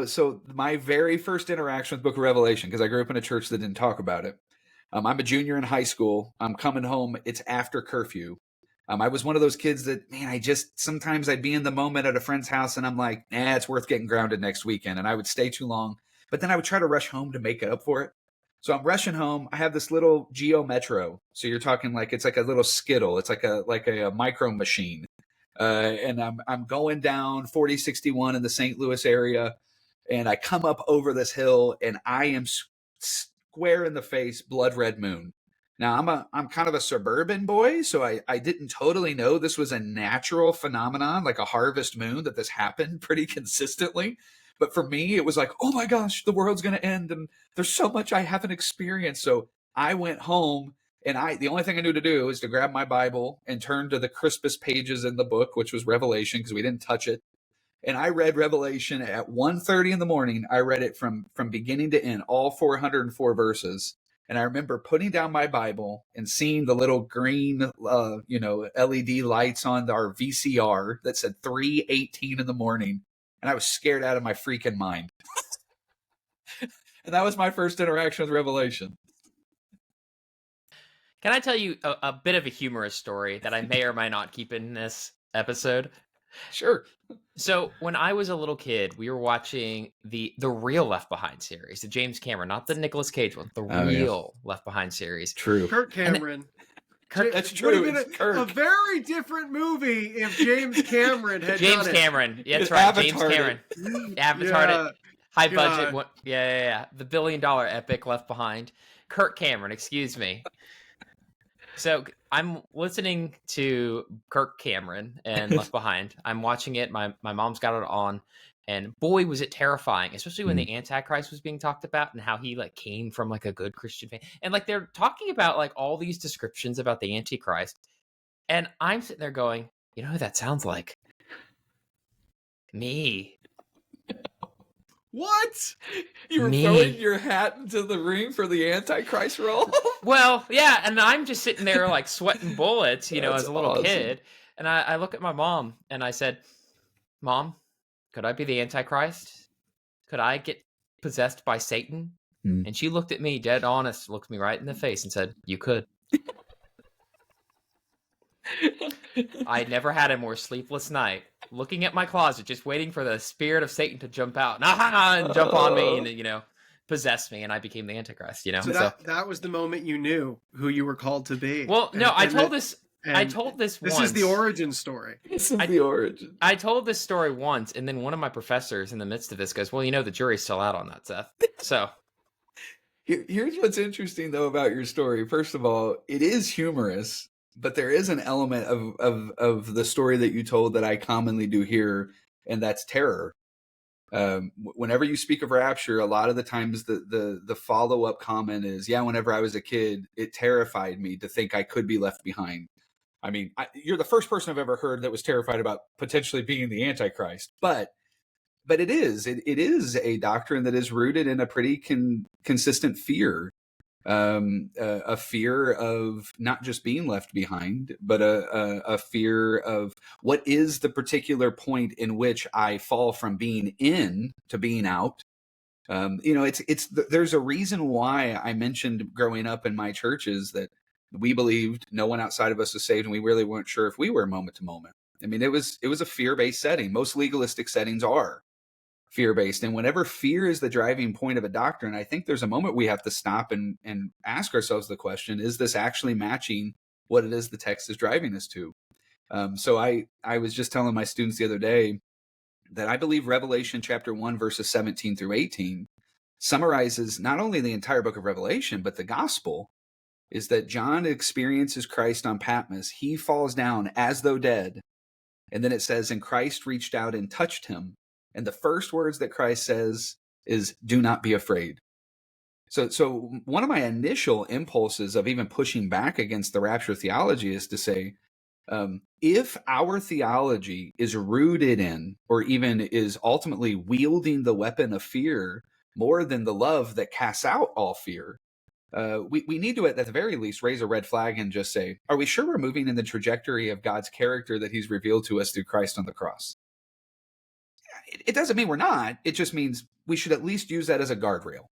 So my very first interaction with the Book of Revelation, because I grew up in a church that didn't talk about it. I'm a junior in high school. I'm coming home. It's after curfew. I was one of those kids that, man, sometimes I'd be in the moment at a friend's house and I'm like, it's worth getting grounded next weekend. And I would stay too long, but then I would try to rush home to make up for it. So I'm rushing home. I have this little Geo Metro. So you're talking like, it's like a little Skittle. It's like a micro machine. And I'm going down 4061 in the St. Louis area. And I come up over this hill and I am square in the face, blood red moon. Now I'm kind of a suburban boy, so I didn't totally know this was a natural phenomenon, like a harvest moon, that this happened pretty consistently. But for me, it was like, oh my gosh, the world's going to end. And there's so much I haven't experienced. So I went home and the only thing I knew to do is to grab my Bible and turn to the crispest pages in the book, which was Revelation, because we didn't touch it. And I read Revelation at 1:30 in the morning. I read it from beginning to end, all 404 verses. And I remember putting down my Bible and seeing the little green, LED lights on our VCR that said 3:18 in the morning. And I was scared out of my freaking mind. And that was my first interaction with Revelation. Can I tell you a bit of a humorous story that I may or may not keep in this episode? Sure. So when I was a little kid, we were watching the real Left Behind series, the James Cameron, not the Nicolas Cage one, the real Left Behind series. True. Kirk Cameron. That's true. Would have been a very different movie if James Cameron had James done Cameron. it. Yeah, that's right. James Cameron. Avatar. Yeah. High budget. Yeah. The $1 billion epic Left Behind. Kirk Cameron, excuse me. So I'm listening to Kirk Cameron and Left Behind. I'm watching it. My mom's got it on. And boy, was it terrifying, especially when the Antichrist was being talked about and how he like came from like a good Christian family. And like they're talking about like all these descriptions about the Antichrist. And I'm sitting there going, you know who that sounds like? Me. What? You were throwing your hat into the ring for the Antichrist role? Well, yeah, and I'm just sitting there like sweating bullets, as a little kid. And I look at my mom and I said, Mom, could I be the Antichrist? Could I get possessed by Satan? And she looked at me dead honest, looked me right in the face and said, you could. I never had a more sleepless night. Looking at my closet, just waiting for the spirit of Satan to jump out and jump on me and, possess me. And I became the Antichrist, So that was the moment you knew who you were called to be. Well, no, I told this once. This is the origin story. I told this story once, and then one of my professors in the midst of this goes, well, the jury's still out on that, Seth. So here's what's interesting, though, about your story. First of all, it is humorous. But there is an element of the story that you told that I commonly do hear, and that's terror. Whenever you speak of rapture, a lot of the times the follow-up comment is, whenever I was a kid, it terrified me to think I could be left behind. I mean, you're the first person I've ever heard that was terrified about potentially being the Antichrist. But it is a doctrine that is rooted in a pretty consistent fear. A fear of not just being left behind, but a fear of what is the particular point in which I fall from being in to being out. There's a reason why I mentioned growing up in my churches that we believed no one outside of us was saved, and we really weren't sure if we were moment to moment. I mean, it was a fear-based setting. Most legalistic settings are fear-based. And whenever fear is the driving point of a doctrine, I think there's a moment we have to stop and ask ourselves the question, is this actually matching what it is the text is driving us to? So I was just telling my students the other day that I believe Revelation chapter 1, verses 17 through 18 summarizes not only the entire book of Revelation, but the gospel is that John experiences Christ on Patmos. He falls down as though dead. And then it says, and Christ reached out and touched him. And the first words that Christ says is, do not be afraid. So one of my initial impulses of even pushing back against the rapture theology is to say, if our theology is rooted in, or even is ultimately wielding the weapon of fear more than the love that casts out all fear, we need to, at the very least, raise a red flag and just say, are we sure we're moving in the trajectory of God's character that he's revealed to us through Christ on the cross? it doesn't mean we're not. It just means we should at least use that as a guardrail.